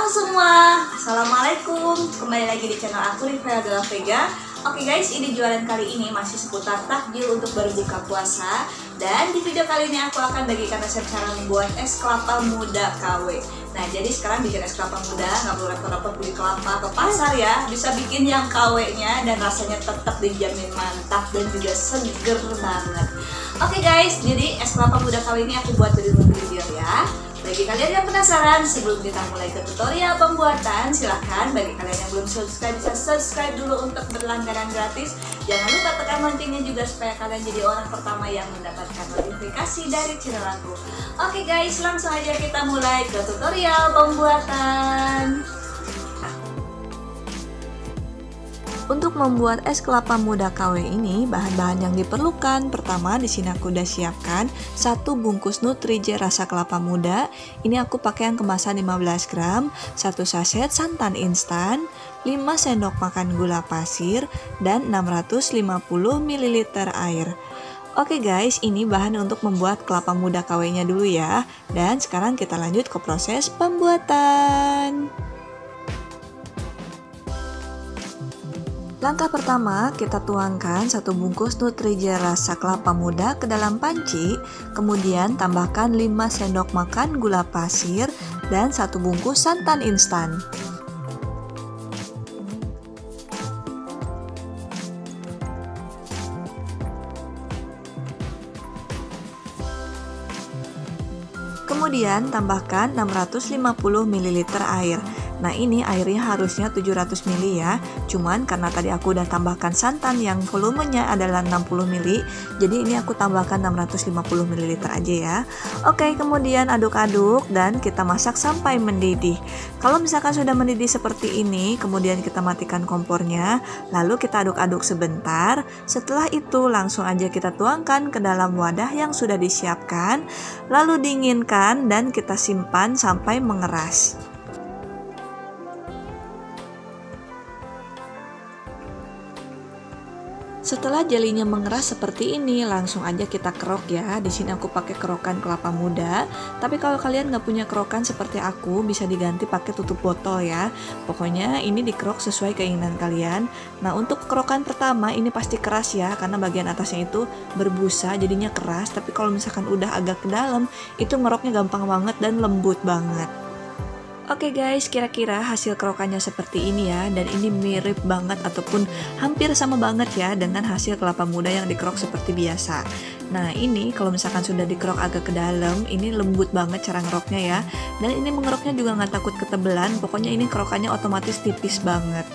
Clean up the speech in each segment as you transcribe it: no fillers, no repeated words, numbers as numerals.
Halo semua, Assalamualaikum. Kembali lagi di channel aku, Rivera de la Vega. Oke guys, ini jualan kali ini masih seputar takjil untuk berbuka puasa. Dan di video kali ini aku akan bagikan resep cara membuat es kelapa muda KW. Nah, jadi sekarang bikin es kelapa muda nggak perlu repot-repot beli kelapa ke pasar ya. Bisa bikin yang KW-nya dan rasanya tetap dijamin mantap dan juga seger banget. Oke guys, jadi es kelapa muda KW ini aku buat dari video ya. Bagi kalian yang penasaran, sebelum kita mulai ke tutorial pembuatan, silahkan bagi kalian yang belum subscribe bisa subscribe dulu untuk berlangganan gratis. Jangan lupa tekan loncengnya juga supaya kalian jadi orang pertama yang mendapatkan notifikasi dari channel aku. Oke guys, langsung aja kita mulai ke tutorial pembuatan. Untuk membuat es kelapa muda KW ini, bahan-bahan yang diperlukan pertama di sini aku udah siapkan 1 bungkus Nutrije rasa kelapa muda. Ini aku pakai yang kemasan 15 gram, 1 saset santan instan, 5 sendok makan gula pasir, dan 650 ml air. Oke guys, ini bahan untuk membuat kelapa muda KW-nya dulu ya. Dan sekarang kita lanjut ke proses pembuatan. Langkah pertama, kita tuangkan 1 bungkus Nutrije rasa kelapa muda ke dalam panci, kemudian tambahkan 5 sendok makan gula pasir dan 1 bungkus santan instan. Kemudian tambahkan 650 ml air. Nah, ini airnya harusnya 700 ml ya. Cuman karena tadi aku udah tambahkan santan yang volumenya adalah 60 ml, jadi ini aku tambahkan 650 ml aja ya. Oke, kemudian aduk-aduk dan kita masak sampai mendidih. Kalau misalkan sudah mendidih seperti ini, kemudian kita matikan kompornya, lalu kita aduk-aduk sebentar. Setelah itu langsung aja kita tuangkan ke dalam wadah yang sudah disiapkan, lalu dinginkan dan kita simpan sampai mengeras. Setelah jelinya mengeras seperti ini, langsung aja kita kerok ya. Di sini aku pakai kerokan kelapa muda. Tapi kalau kalian nggak punya kerokan seperti aku, bisa diganti pakai tutup botol ya. Pokoknya ini dikerok sesuai keinginan kalian. Nah, untuk kerokan pertama ini pasti keras ya, karena bagian atasnya itu berbusa, jadinya keras. Tapi kalau misalkan udah agak ke dalam, itu ngeroknya gampang banget dan lembut banget. Oke guys, kira-kira hasil kerokannya seperti ini ya, dan ini mirip banget ataupun hampir sama banget ya dengan hasil kelapa muda yang dikerok seperti biasa. Nah, ini kalau misalkan sudah dikerok agak ke dalam, ini lembut banget cara ngeroknya ya, dan ini mengeroknya juga nggak takut ketebelan, pokoknya ini kerokannya otomatis tipis banget.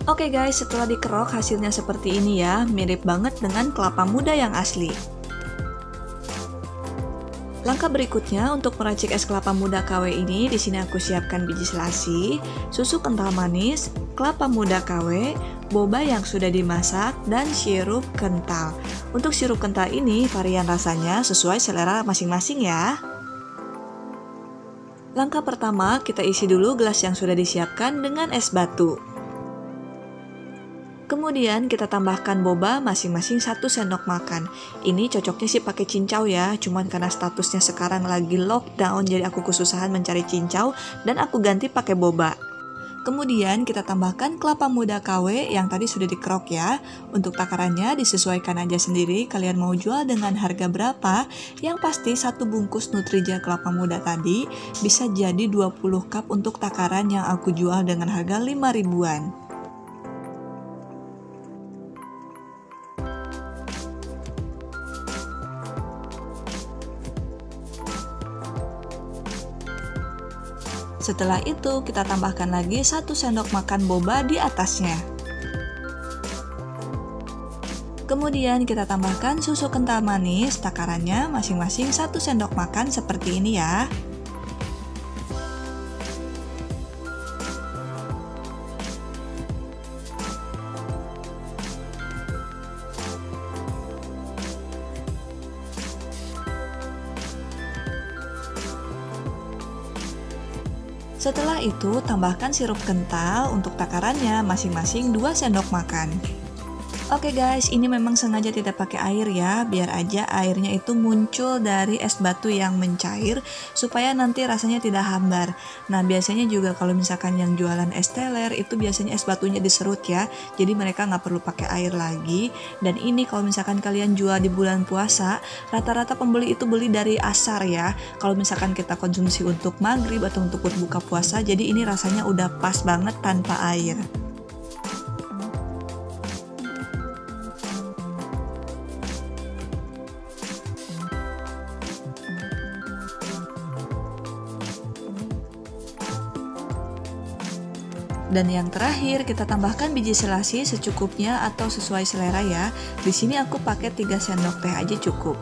Oke guys, setelah dikerok hasilnya seperti ini ya, mirip banget dengan kelapa muda yang asli. Langkah berikutnya untuk meracik es kelapa muda KW ini, di sini aku siapkan biji selasi, susu kental manis, kelapa muda KW, boba yang sudah dimasak, dan sirup kental. Untuk sirup kental ini varian rasanya sesuai selera masing-masing ya. Langkah pertama, kita isi dulu gelas yang sudah disiapkan dengan es batu. Kemudian kita tambahkan boba masing-masing 1 sendok makan. Ini cocoknya sih pakai cincau ya, cuman karena statusnya sekarang lagi lockdown jadi aku kesusahan mencari cincau dan aku ganti pakai boba. Kemudian kita tambahkan kelapa muda KW yang tadi sudah dikerok ya. Untuk takarannya disesuaikan aja sendiri, kalian mau jual dengan harga berapa. Yang pasti 1 bungkus Nutrije kelapa muda tadi bisa jadi 20 cup untuk takaran yang aku jual dengan harga 5 ribuan. Setelah itu kita tambahkan lagi 1 sendok makan boba di atasnya. Kemudian kita tambahkan susu kental manis, takarannya masing-masing 1 sendok makan seperti ini ya. Setelah itu, tambahkan sirup kental untuk takarannya masing-masing 2 sendok makan. Oke guys, ini memang sengaja tidak pakai air ya, biar aja airnya itu muncul dari es batu yang mencair, supaya nanti rasanya tidak hambar. Nah, biasanya juga kalau misalkan yang jualan es teler, itu biasanya es batunya diserut ya, jadi mereka nggak perlu pakai air lagi. Dan ini kalau misalkan kalian jual di bulan puasa, rata-rata pembeli itu beli dari asar ya. Kalau misalkan kita konsumsi untuk maghrib atau untuk berbuka puasa, jadi ini rasanya udah pas banget tanpa air. Dan yang terakhir kita tambahkan biji selasi secukupnya atau sesuai selera ya. Di sini aku pakai 3 sendok teh aja cukup.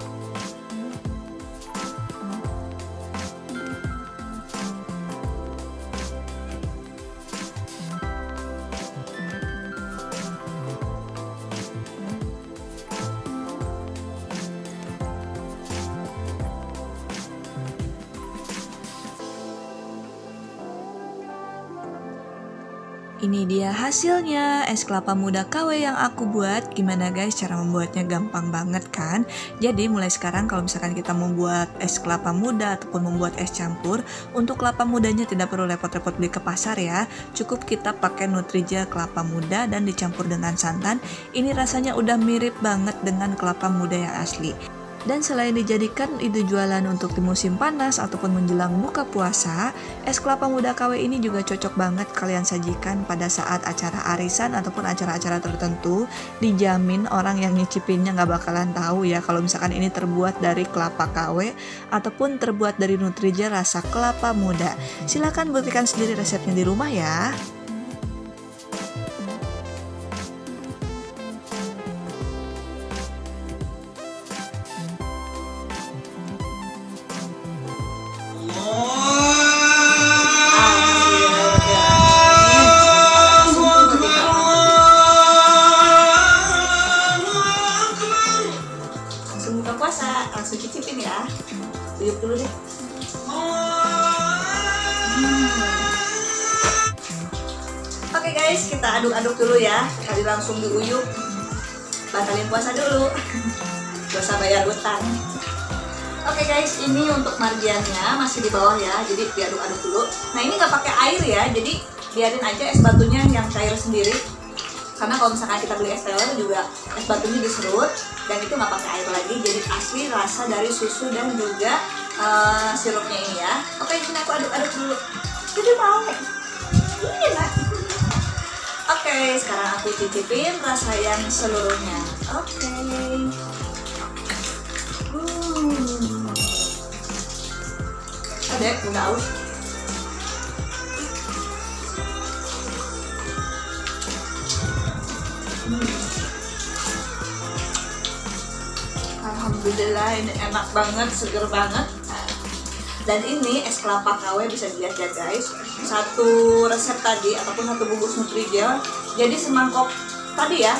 Ini dia hasilnya, es kelapa muda KW yang aku buat. Gimana guys, cara membuatnya gampang banget kan? Jadi mulai sekarang kalau misalkan kita membuat es kelapa muda ataupun membuat es campur, untuk kelapa mudanya tidak perlu repot-repot beli ke pasar ya. Cukup kita pakai Nutrijel kelapa muda dan dicampur dengan santan. Ini rasanya udah mirip banget dengan kelapa muda yang asli. Dan selain dijadikan ide jualan untuk di musim panas ataupun menjelang buka puasa, es kelapa muda KW ini juga cocok banget kalian sajikan pada saat acara arisan ataupun acara-acara tertentu. Dijamin orang yang nyicipinnya nggak bakalan tahu ya kalau misalkan ini terbuat dari kelapa KW ataupun terbuat dari Nutrijel rasa kelapa muda. Silahkan buktikan sendiri resepnya di rumah ya. Langsung cicipin ya. Uyup dulu deh. Oke guys, kita aduk-aduk dulu ya. Tadi langsung diuyup. Batalin puasa dulu. Gak usah bayar utang. Oke guys, ini untuk margiannya masih di bawah ya. Jadi diaduk-aduk dulu. Nah, ini nggak pakai air ya. Jadi biarin aja es batunya yang cair sendiri. Karena kalau misalkan kita beli es teler juga es batunya diserut dan itu nggak pakai air lagi, jadi asli rasa dari susu dan juga sirupnya ini ya. Oke, ini aku aduk-aduk dulu. Jadi mau ini enak. Oke, sekarang aku cicipin rasa yang seluruhnya. Oke. Ada udah aus. Alhamdulillah, ini enak banget, seger banget. Dan ini es kelapa KW bisa dilihat ya guys. Satu resep tadi ataupun satu bungkus Nutrijel jadi semangkok tadi ya.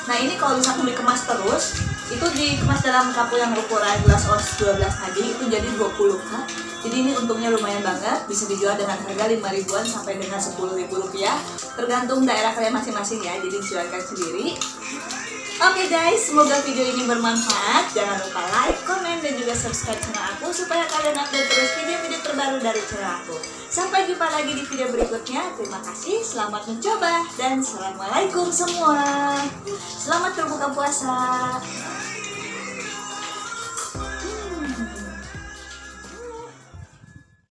Nah, ini kalau misalkan dikemas terus, itu dikemas dalam kapur yang ukuran gelas os 12 tadi, itu jadi 20 kan. Jadi ini untungnya lumayan banget, bisa dijual dengan harga 5 ribuan sampai dengan 10.000 rupiah, tergantung daerah kalian masing-masing ya, jadi silakan sendiri. Oke guys, semoga video ini bermanfaat. Jangan lupa like, komen, dan juga subscribe channel aku supaya kalian update terus video-video terbaru dari channel aku. Sampai jumpa lagi di video berikutnya. Terima kasih, selamat mencoba, dan assalamualaikum semua. Selamat berbuka puasa.